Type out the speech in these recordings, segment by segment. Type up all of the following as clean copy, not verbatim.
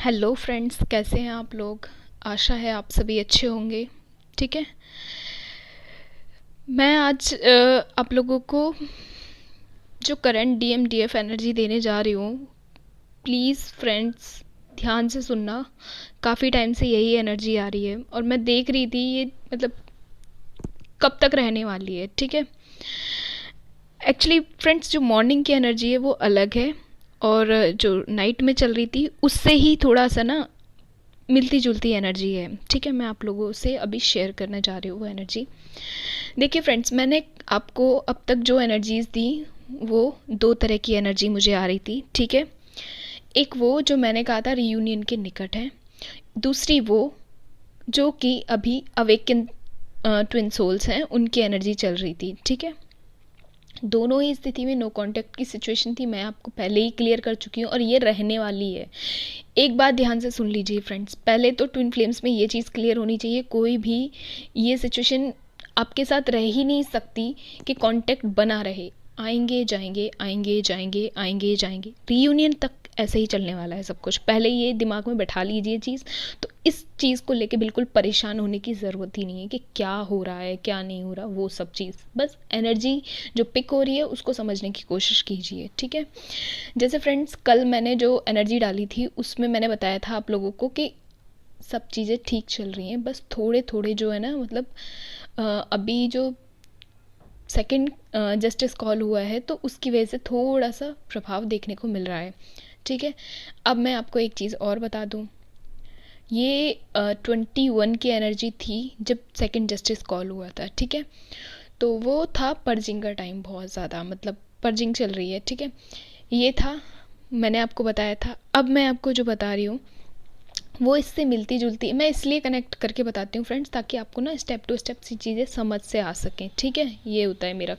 Hello friends, कैसे हैं आप लोग। आशा है आप सभी अच्छे होंगे। ठीक है। मैं आज आप लोगों को जो करंट डीएमडीएफ एनर्जी देने जा रही हूँ, प्लीज़ फ्रेंड्स ध्यान से सुनना। काफ़ी टाइम से यही एनर्जी आ रही है और मैं देख रही थी ये मतलब कब तक रहने वाली है। ठीक है। एक्चुअली फ्रेंड्स, जो मॉर्निंग की एनर्जी है वो अलग है और जो नाइट में चल रही थी उससे ही थोड़ा सा ना मिलती जुलती एनर्जी है। ठीक है। मैं आप लोगों से अभी शेयर करने जा रही हूँ वो एनर्जी। देखिए फ्रेंड्स, मैंने आपको अब तक जो एनर्जीज दी वो दो तरह की एनर्जी मुझे आ रही थी। ठीक है। एक वो जो मैंने कहा था रियूनियन के निकट है, दूसरी वो जो कि अभी अवेकन ट्विन सोल्स हैं उनकी एनर्जी चल रही थी। ठीक है। दोनों ही स्थिति में नो कांटेक्ट की सिचुएशन थी, मैं आपको पहले ही क्लियर कर चुकी हूँ और ये रहने वाली है। एक बात ध्यान से सुन लीजिए फ्रेंड्स, पहले तो ट्विन फ्लेम्स में ये चीज़ क्लियर होनी चाहिए, कोई भी ये सिचुएशन आपके साथ रह ही नहीं सकती कि कांटेक्ट बना रहे। आएंगे जाएंगे, आएंगे जाएंगे, आएंगे जाएंगे, रीयूनियन तक ऐसे ही चलने वाला है सब कुछ। पहले ये दिमाग में बैठा लीजिए चीज़। तो इस चीज़ को लेके बिल्कुल परेशान होने की ज़रूरत ही नहीं है कि क्या हो रहा है क्या नहीं हो रहा, वो सब चीज़ बस एनर्जी जो पिक हो रही है उसको समझने की कोशिश कीजिए। ठीक है। जैसे फ्रेंड्स, कल मैंने जो एनर्जी डाली थी उसमें मैंने बताया था आप लोगों को कि सब चीज़ें ठीक चल रही हैं, बस थोड़े थोड़े जो है ना मतलब अभी जो सेकंड जस्टिस कॉल हुआ है तो उसकी वजह से थोड़ा सा प्रभाव देखने को मिल रहा है। ठीक है। अब मैं आपको एक चीज़ और बता दूं, ये 21 की एनर्जी थी जब सेकंड जस्टिस कॉल हुआ था। ठीक है। तो वो था पर्जिंग का टाइम, बहुत ज़्यादा मतलब पर्जिंग चल रही है। ठीक है। ये था, मैंने आपको बताया था। अब मैं आपको जो बता रही हूँ वो इससे मिलती जुलती, मैं इसलिए कनेक्ट करके बताती हूँ फ्रेंड्स ताकि आपको ना स्टेप टू स्टेप सी चीज़ें समझ से आ सकें। ठीक है। ये होता है मेरा।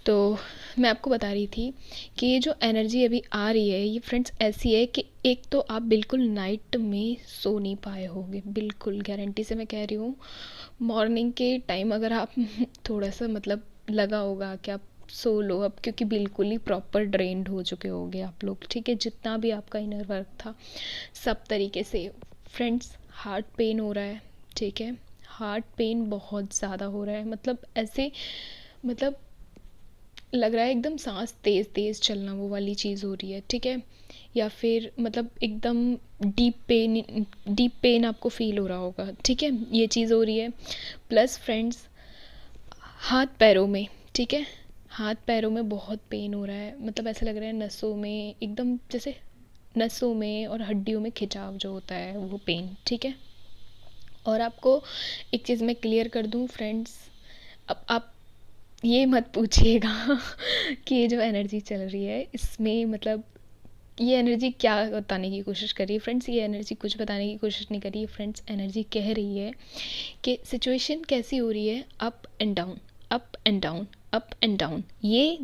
तो मैं आपको बता रही थी कि ये जो एनर्जी अभी आ रही है ये फ्रेंड्स ऐसी है कि एक तो आप बिल्कुल नाइट में सो नहीं पाए होंगे, बिल्कुल गारंटी से मैं कह रही हूँ। मॉर्निंग के टाइम अगर आप थोड़ा सा मतलब लगा होगा कि आप सो लो अब, क्योंकि बिल्कुल ही प्रॉपर ड्रेन्ड हो चुके होंगे आप लोग। ठीक है। जितना भी आपका इनर वर्क था सब तरीके से। फ्रेंड्स, हार्ट पेन हो रहा है। ठीक है। हार्ट पेन बहुत ज़्यादा हो रहा है, मतलब ऐसे मतलब लग रहा है एकदम सांस तेज़ तेज़ चलना, वो वाली चीज़ हो रही है। ठीक है। या फिर मतलब एकदम डीप पेन आपको फील हो रहा होगा। ठीक है। ये चीज़ हो रही है। प्लस फ्रेंड्स, हाथ पैरों में, ठीक है, हाथ पैरों में बहुत पेन हो रहा है, मतलब ऐसा लग रहा है नसों में एकदम जैसे नसों में और हड्डियों में खिंचाव जो होता है वो पेन। ठीक है। और आपको एक चीज़ मैं क्लियर कर दूं फ्रेंड्स, अब आप ये मत पूछिएगा कि ये जो एनर्जी चल रही है इसमें मतलब ये एनर्जी क्या बताने की कोशिश कर रही है। फ्रेंड्स, ये एनर्जी कुछ बताने की कोशिश नहीं कर रही है। फ्रेंड्स, एनर्जी कह रही है कि सिचुएशन कैसी हो रही है, up and down, up and down, up and down. ये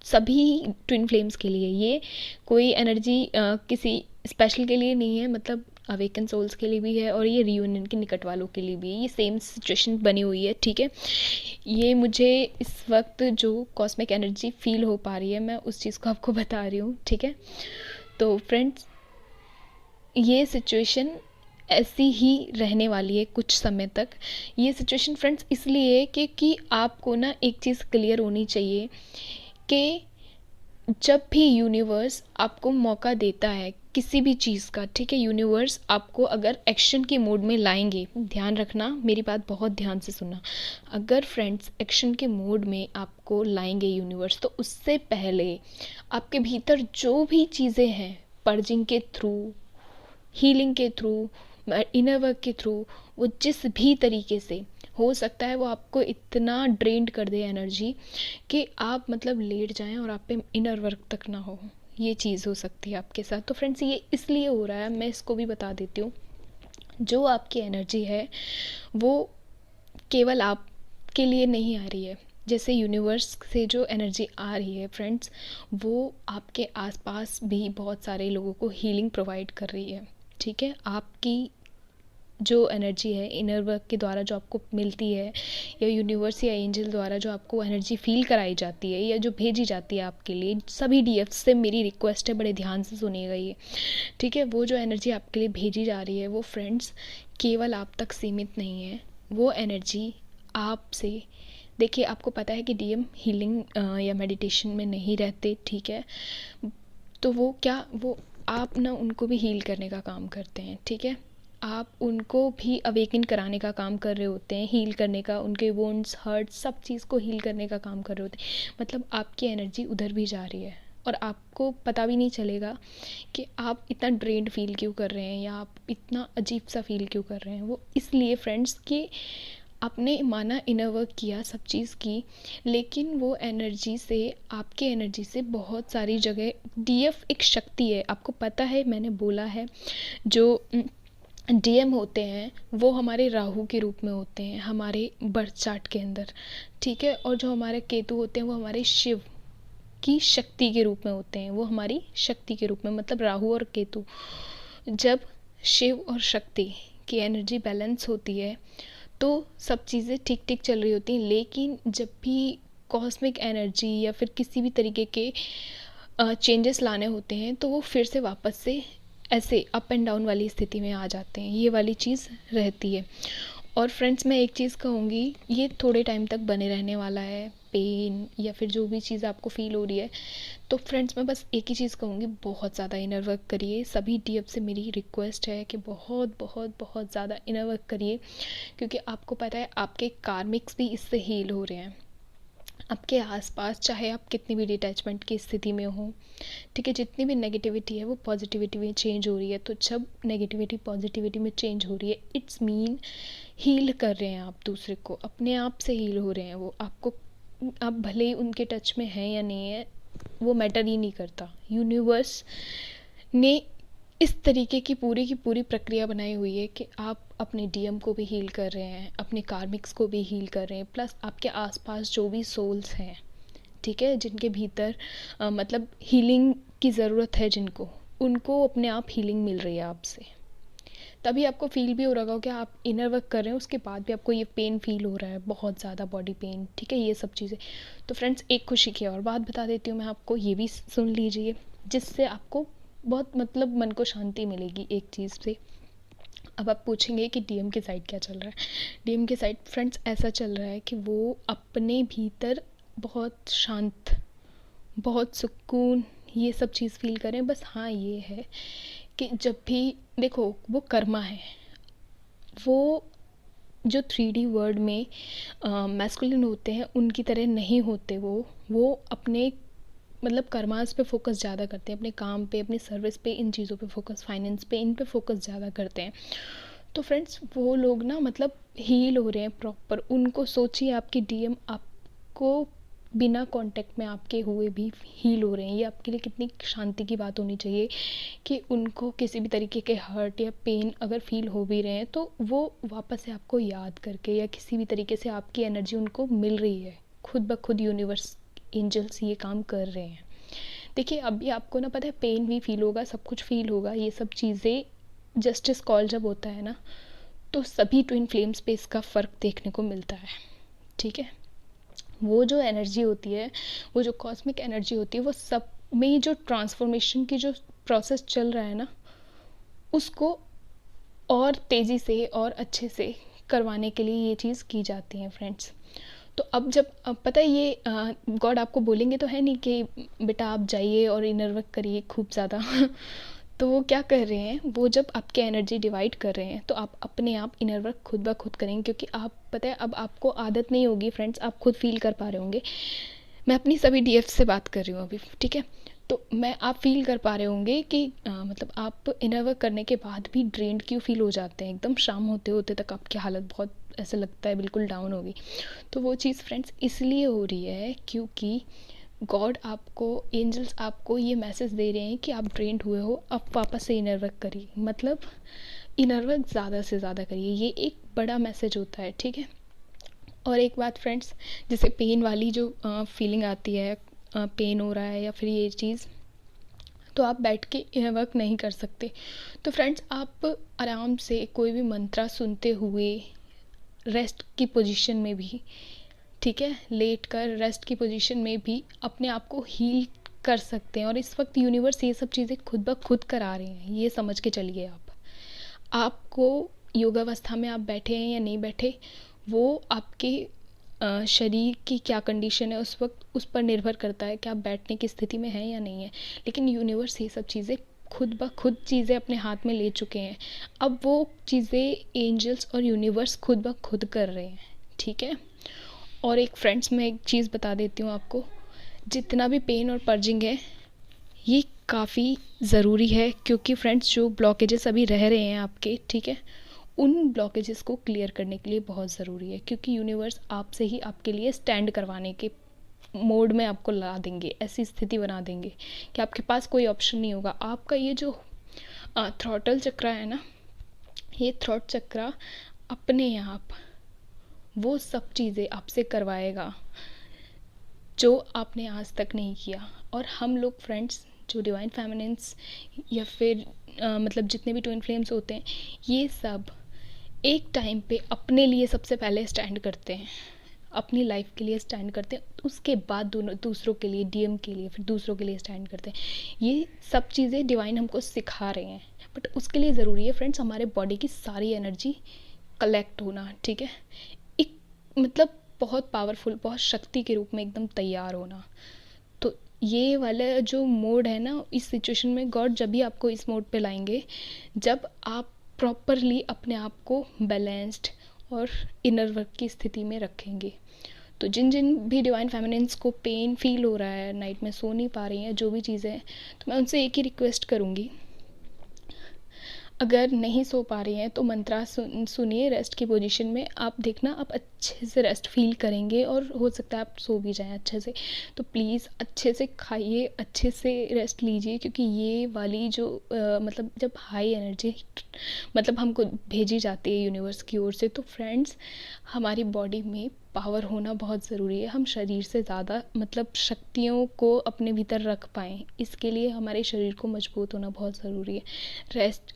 सभी ट्विन फ्लेम्स के लिए, ये कोई एनर्जी किसी स्पेशल के लिए नहीं है, मतलब अवेकन सोल्स के लिए भी है और ये रियूनियन के निकट वालों के लिए भी है। ये सेम सिचुएशन बनी हुई है। ठीक है। ये मुझे इस वक्त जो कॉस्मिक एनर्जी फील हो पा रही है मैं उस चीज़ को आपको बता रही हूँ। ठीक है। तो फ्रेंड्स, ये सिचुएशन ऐसी ही रहने वाली है कुछ समय तक। ये सिचुएशन फ्रेंड्स इसलिए है कि आपको ना एक चीज़ क्लियर होनी चाहिए कि जब भी यूनिवर्स आपको मौका देता है किसी भी चीज़ का, ठीक है, यूनिवर्स आपको अगर एक्शन के मोड में लाएंगे, ध्यान रखना मेरी बात बहुत ध्यान से सुनना, अगर फ्रेंड्स एक्शन के मोड में आपको लाएंगे यूनिवर्स तो उससे पहले आपके भीतर जो भी चीज़ें हैं पर्जिंग के थ्रू, हीलिंग के थ्रू, इनर वर्क के थ्रू, वो जिस भी तरीके से हो सकता है वो आपको इतना ड्रेन्ड कर दे एनर्जी कि आप मतलब लेट जाएं और आप पे इनर वर्क तक ना हो। ये चीज़ हो सकती है आपके साथ। तो फ्रेंड्स, ये इसलिए हो रहा है, मैं इसको भी बता देती हूँ। जो आपकी एनर्जी है वो केवल आपके लिए नहीं आ रही है। जैसे यूनिवर्स से जो एनर्जी आ रही है फ्रेंड्स, वो आपके आसपास भी बहुत सारे लोगों को हीलिंग प्रोवाइड कर रही है। ठीक है। आपकी जो एनर्जी है इनर वर्क के द्वारा जो आपको मिलती है, या यूनिवर्स या एंजल द्वारा जो आपको एनर्जी फील कराई जाती है या जो भेजी जाती है आपके लिए, सभी डीएफ से मेरी रिक्वेस्ट है, बड़े ध्यान से सुनिएगा ये, ठीक है। वो जो एनर्जी आपके लिए भेजी जा रही है वो फ्रेंड्स केवल आप तक सीमित नहीं है। वो एनर्जी आपसे, देखिए आपको पता है कि डीएम हीलिंग या मेडिटेशन में नहीं रहते, ठीक है। तो वो आप ना उनको भी हील करने का काम करते हैं, ठीक है। आप उनको भी अवेकन कराने का काम कर रहे होते हैं, हील करने का, उनके वोन्ड्स, हर्ट, सब चीज़ को हील करने का काम कर रहे होते हैं। मतलब आपकी एनर्जी उधर भी जा रही है और आपको पता भी नहीं चलेगा कि आप इतना ड्रेन्ड फील क्यों कर रहे हैं या आप इतना अजीब सा फील क्यों कर रहे हैं। वो इसलिए फ्रेंड्स कि आपने माना इनर वर्क किया, सब चीज़ की, लेकिन वो एनर्जी से, आपके एनर्जी से बहुत सारी जगह, डीएफ एक शक्ति है, आपको पता है, मैंने बोला है। जो डीएम होते हैं वो हमारे राहु के रूप में होते हैं हमारे बर्थ चार्ट के अंदर, ठीक है। और जो हमारे केतु होते हैं वो हमारे शिव की शक्ति के रूप में होते हैं, वो हमारी शक्ति के रूप में, मतलब राहु और केतु, जब शिव और शक्ति की एनर्जी बैलेंस होती है तो सब चीज़ें ठीक ठीक चल रही होती हैं। लेकिन जब भी कॉस्मिक एनर्जी या फिर किसी भी तरीके के चेंजेस लाने होते हैं तो वो फिर से वापस से ऐसे अप एंड डाउन वाली स्थिति में आ जाते हैं, ये वाली चीज़ रहती है। और फ्रेंड्स मैं एक चीज़ कहूँगी, ये थोड़े टाइम तक बने रहने वाला है, पेन या फिर जो भी चीज़ आपको फील हो रही है। तो फ्रेंड्स मैं बस एक ही चीज़ कहूँगी, बहुत ज़्यादा इनर वर्क करिए। सभी डीएफ से मेरी रिक्वेस्ट है कि बहुत बहुत बहुत ज़्यादा इनर वर्क करिए, क्योंकि आपको पता है आपके कार्मिक्स भी इससे हील हो रहे हैं। आपके आसपास चाहे आप कितनी भी डिटैचमेंट की स्थिति में हो, ठीक है, जितनी भी नेगेटिविटी है वो पॉजिटिविटी में चेंज हो रही है। तो जब नेगेटिविटी पॉजिटिविटी में चेंज हो रही है, इट्स मीन हील कर रहे हैं आप दूसरे को, अपने आप से हील हो रहे हैं वो आपको। आप भले ही उनके टच में हैं या नहीं है वो मैटर ही नहीं करता। यूनिवर्स ने इस तरीके की पूरी प्रक्रिया बनाई हुई है कि आप अपने डीएम को भी हील कर रहे हैं, अपने कार्मिक्स को भी हील कर रहे हैं, प्लस आपके आसपास जो भी सोल्स हैं, ठीक है, जिनके भीतर मतलब हीलिंग की ज़रूरत है जिनको, उनको अपने आप हीलिंग मिल रही है आपसे। तभी आपको फील भी हो रहा होगा कि आप इनर वर्क कर रहे हैं, उसके बाद भी आपको ये पेन फील हो रहा है, बहुत ज़्यादा बॉडी पेन, ठीक है, ये सब चीज़ें। तो फ्रेंड्स एक खुशी की और बात बता देती हूँ मैं आपको, ये भी सुन लीजिए, जिससे आपको बहुत मतलब मन को शांति मिलेगी एक चीज़ से। अब आप पूछेंगे कि डीएम के साइड क्या चल रहा है। डीएम के साइड फ्रेंड्स ऐसा चल रहा है कि वो अपने भीतर बहुत शांत, बहुत सुकून, ये सब चीज़ फील करें। बस हाँ ये है कि जब भी देखो वो कर्मा है, वो जो 3D वर्ल्ड में मैस्कुलिन होते हैं उनकी तरह नहीं होते। वो अपने मतलब कर्मास पे फोकस ज़्यादा करते हैं, अपने काम पे, अपनी सर्विस पे, इन चीज़ों पे फोकस, फाइनेंस पे, इन पे फोकस ज़्यादा करते हैं। तो फ्रेंड्स वो लोग ना मतलब हील हो रहे हैं प्रॉपर। उनको सोचिए आपकी डीएम आपको बिना कांटेक्ट में आपके हुए भी हील हो रहे हैं। ये आपके लिए कितनी शांति की बात होनी चाहिए कि उनको किसी भी तरीके के हर्ट या पेन अगर फील हो भी रहे हैं तो वो वापस से आपको याद करके या किसी भी तरीके से आपकी एनर्जी उनको मिल रही है। खुद ब खुद यूनिवर्स, एंजल्स ये काम कर रहे हैं। देखिए अभी आपको ना पता है पेन भी फील होगा, सब कुछ फील होगा, ये सब चीज़ें जस्टिस कॉल जब होता है ना तो सभी ट्विन फ्लेम्स पे इसका फ़र्क देखने को मिलता है, ठीक है। वो जो एनर्जी होती है, वो जो कॉस्मिक एनर्जी होती है, वो सब में जो ट्रांसफॉर्मेशन की जो प्रोसेस चल रहा है ना, उसको और तेज़ी से और अच्छे से करवाने के लिए ये चीज़ की जाती है फ्रेंड्स। तो अब पता है ये गॉड आपको बोलेंगे तो है नहीं कि बेटा आप जाइए और इनर वर्क करिए खूब ज़्यादा तो वो क्या कर रहे हैं, वो जब आपके एनर्जी डिवाइड कर रहे हैं तो आप अपने आप इनर वर्क खुद ब खुद करेंगे। क्योंकि आप पता है अब आपको आदत नहीं होगी फ्रेंड्स, आप खुद फील कर पा रहे होंगे। मैं अपनी सभी डीएफ से बात कर रही हूँ अभी, ठीक है। तो मैं आप फील कर पा रहे होंगे कि मतलब आप इनर वर्क करने के बाद भी ड्रेन्ड क्यों फील हो जाते हैं, एकदम शाम होते होते तक आपकी हालत बहुत ऐसा लगता है बिल्कुल डाउन होगी। तो वो चीज़ फ्रेंड्स इसलिए हो रही है क्योंकि गॉड आपको, एंजल्स आपको ये मैसेज दे रहे हैं कि आप ड्रेन्ड हुए हो, अब वापस से इनर वर्क करिए, मतलब इनर वर्क ज़्यादा से ज़्यादा करिए। ये एक बड़ा मैसेज होता है, ठीक है। और एक बात फ्रेंड्स, जैसे पेन वाली जो फीलिंग आती है, पेन हो रहा है या फिर ये चीज़, तो आप बैठ के यह वर्क नहीं कर सकते। तो फ्रेंड्स, आप आराम से कोई भी मंत्रा सुनते हुए रेस्ट की पोजीशन में भी, ठीक है, लेट कर रेस्ट की पोजीशन में भी अपने आप को हील कर सकते हैं। और इस वक्त यूनिवर्स ये सब चीज़ें खुद ब खुद करा रहे हैं, ये समझ के चलिए। आपको योगावस्था में आप बैठे हैं या नहीं बैठे, वो आपके शरीर की क्या कंडीशन है उस वक्त, उस पर निर्भर करता है कि आप बैठने की स्थिति में हैं या नहीं है। लेकिन यूनिवर्स ये सब चीज़ें खुद ब खुद चीज़ें अपने हाथ में ले चुके हैं। अब वो चीज़ें एंजल्स और यूनिवर्स खुद ब खुद कर रहे हैं, ठीक है। और एक फ्रेंड्स, मैं एक चीज़ बता देती हूँ आपको, जितना भी पेन और पर्जिंग है ये काफ़ी ज़रूरी है, क्योंकि फ्रेंड्स जो ब्लॉकेजेस अभी रह रहे हैं आपके, ठीक है, उन ब्लॉकेजेस को क्लियर करने के लिए बहुत ज़रूरी है। क्योंकि यूनिवर्स आपसे ही आपके लिए स्टैंड करवाने के मोड में आपको ला देंगे, ऐसी स्थिति बना देंगे कि आपके पास कोई ऑप्शन नहीं होगा। आपका ये जो थ्रॉटल चक्रा है ना, ये थ्रॉट चक्रा अपने आप वो सब चीज़ें आपसे करवाएगा जो आपने आज तक नहीं किया। और हम लोग फ्रेंड्स जो डिवाइन फेमिनिन्स या फिर मतलब जितने भी ट्विन फ्लेम्स होते हैं, ये सब एक टाइम पे अपने लिए सबसे पहले स्टैंड करते हैं, अपनी लाइफ के लिए स्टैंड करते हैं, उसके बाद दूसरों के लिए, डीएम के लिए, फिर दूसरों के लिए स्टैंड करते हैं। ये सब चीज़ें डिवाइन हमको सिखा रहे हैं, बट उसके लिए ज़रूरी है फ्रेंड्स हमारे बॉडी की सारी एनर्जी कलेक्ट होना, ठीक है, एक मतलब बहुत पावरफुल, बहुत शक्ति के रूप में एकदम तैयार होना। तो ये वाला जो मोड है ना, इस सिचुएशन में गॉड जब भी आपको इस मोड पे लाएंगे जब आप प्रॉपरली अपने आप को बैलेंस्ड और इनर वर्क की स्थिति में रखेंगे। तो जिन जिन भी डिवाइन फेमिनिन्स को पेन फील हो रहा है, नाइट में सो नहीं पा रही हैं, जो भी चीज़ें हैं, तो मैं उनसे एक ही रिक्वेस्ट करूँगी, अगर नहीं सो पा रही हैं तो मंत्रा सुनिए रेस्ट की पोजीशन में। आप देखना आप अच्छे से रेस्ट फील करेंगे और हो सकता है आप सो भी जाएं अच्छे से। तो प्लीज़ अच्छे से खाइए, अच्छे से रेस्ट लीजिए, क्योंकि ये वाली जो मतलब जब हाई एनर्जी मतलब हमको भेजी जाती है यूनिवर्स की ओर से, तो फ्रेंड्स हमारी बॉडी में पावर होना बहुत ज़रूरी है। हम शरीर से ज़्यादा मतलब शक्तियों को अपने भीतर रख पाएँ, इसके लिए हमारे शरीर को मजबूत होना बहुत ज़रूरी है। रेस्ट,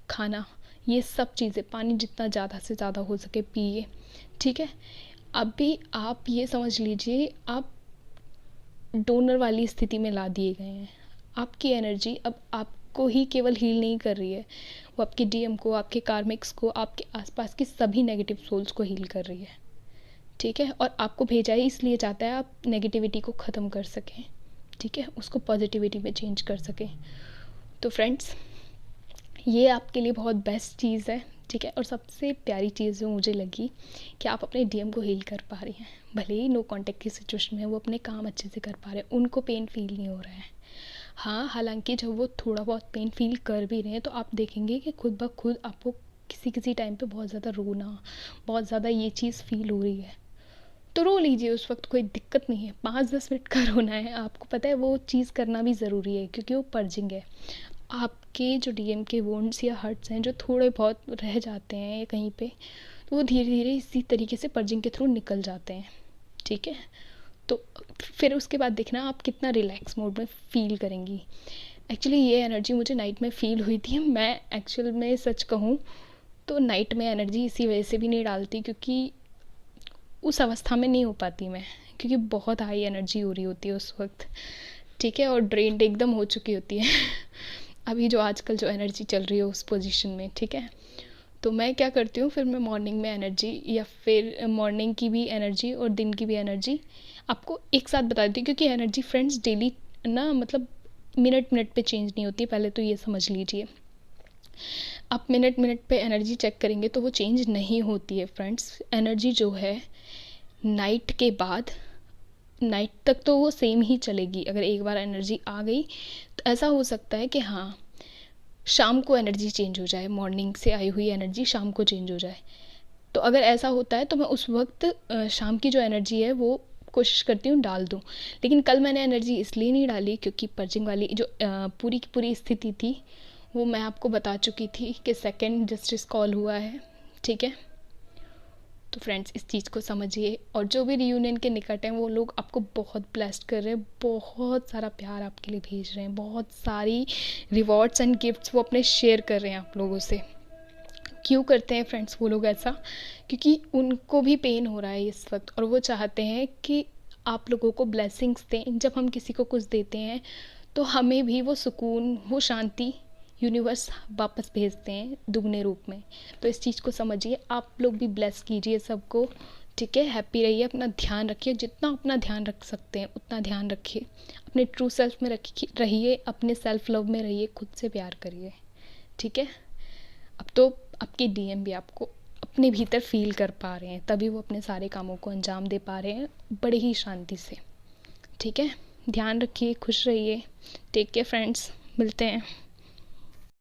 खाना, ये सब चीज़ें, पानी जितना ज़्यादा से ज़्यादा हो सके पिए, ठीक है। अभी आप ये समझ लीजिए आप डोनर वाली स्थिति में ला दिए गए हैं। आपकी एनर्जी अब आपको ही केवल हील नहीं कर रही है, वो आपके डीएम को, आपके कार्मिक्स को, आपके आसपास की सभी नेगेटिव सोल्स को हील कर रही है, ठीक है। और आपको भेजा ही इसलिए चाहता है आप नेगेटिविटी को ख़त्म कर सकें, ठीक है, उसको पॉजिटिविटी में चेंज कर सकें। तो फ्रेंड्स ये आपके लिए बहुत बेस्ट चीज़ है, ठीक है। और सबसे प्यारी चीज़ जो मुझे लगी कि आप अपने डीएम को हील कर पा रही हैं, भले ही नो कांटेक्ट की सिचुएशन में वो अपने काम अच्छे से कर पा रहे हैं, उनको पेन फील नहीं हो रहा है। हाँ, हालांकि जब वो थोड़ा बहुत पेन फील कर भी रहे हैं तो आप देखेंगे कि खुद ब खुद आपको किसी किसी टाइम पे बहुत ज़्यादा रोना, बहुत ज़्यादा ये चीज़ फील हो रही है, तो रो लीजिए, उस वक्त कोई दिक्कत नहीं है। 5-10 मिनट का रोना है, आपको पता है वो चीज़ करना भी ज़रूरी है, क्योंकि वो पर्जिंग है। आपके जो डीएम के वोंड्स या हर्ट्स हैं जो थोड़े बहुत रह जाते हैं या कहीं पे, तो वो धीरे धीरे इसी तरीके से पर्जिंग के थ्रू निकल जाते हैं, ठीक है। तो फिर उसके बाद देखना आप कितना रिलैक्स मोड में फ़ील करेंगी। एक्चुअली ये एनर्जी मुझे नाइट में फ़ील हुई थी। मैं एक्चुअल में सच कहूँ तो नाइट में एनर्जी इसी वजह से भी नहीं डालती, क्योंकि उस अवस्था में नहीं हो पाती मैं, क्योंकि बहुत हाई एनर्जी हो रही होती है उस वक्त, ठीक है, और ड्रेन्ड एकदम हो चुकी होती है अभी जो आजकल जो एनर्जी चल रही है उस पोजीशन में, ठीक है। तो मैं क्या करती हूँ, फिर मैं मॉर्निंग में एनर्जी या फिर मॉर्निंग की भी एनर्जी और दिन की भी एनर्जी आपको एक साथ बता देती हूँ, क्योंकि एनर्जी फ्रेंड्स डेली ना मतलब मिनट मिनट पे चेंज नहीं होती, पहले तो ये समझ लीजिए। आप मिनट मिनट पे एनर्जी चेक करेंगे तो वो चेंज नहीं होती है फ्रेंड्स। एनर्जी जो है नाइट के बाद नाइट तक तो वो सेम ही चलेगी। अगर एक बार एनर्जी आ गई तो ऐसा हो सकता है कि हाँ शाम को एनर्जी चेंज हो जाए, मॉर्निंग से आई हुई एनर्जी शाम को चेंज हो जाए। तो अगर ऐसा होता है तो मैं उस वक्त शाम की जो एनर्जी है वो कोशिश करती हूँ डाल दूँ। लेकिन कल मैंने एनर्जी इसलिए नहीं डाली क्योंकि पर्जिंग वाली जो पूरी की पूरी स्थिति थी वो मैं आपको बता चुकी थी कि सेकंड जस्टिस कॉल हुआ है, ठीक है। तो फ्रेंड्स इस चीज़ को समझिए, और जो भी रियूनियन के निकट हैं वो लोग आपको बहुत ब्लेस्ड कर रहे हैं, बहुत सारा प्यार आपके लिए भेज रहे हैं, बहुत सारी रिवॉर्ड्स एंड गिफ्ट्स वो अपने शेयर कर रहे हैं आप लोगों से। क्यों करते हैं फ्रेंड्स वो लोग ऐसा? क्योंकि उनको भी पेन हो रहा है इस वक्त, और वो चाहते हैं कि आप लोगों को ब्लेसिंग्स दें। जब हम किसी को कुछ देते हैं तो हमें भी वो सुकून, वो शांति यूनिवर्स वापस भेजते हैं दुगने रूप में। तो इस चीज़ को समझिए, आप लोग भी ब्लेस कीजिए सबको, ठीक है। हैप्पी रहिए, अपना ध्यान रखिए, जितना अपना ध्यान रख सकते हैं उतना ध्यान रखिए, अपने ट्रू सेल्फ में रहिए, अपने सेल्फ लव में रहिए, खुद से प्यार करिए, ठीक है। अब तो आपके डीएम भी आपको अपने भीतर फील कर पा रहे हैं, तभी वो अपने सारे कामों को अंजाम दे पा रहे हैं बड़े ही शांति से, ठीक है। ध्यान रखिए, खुश रहिए, टेक केयर फ्रेंड्स, मिलते हैं।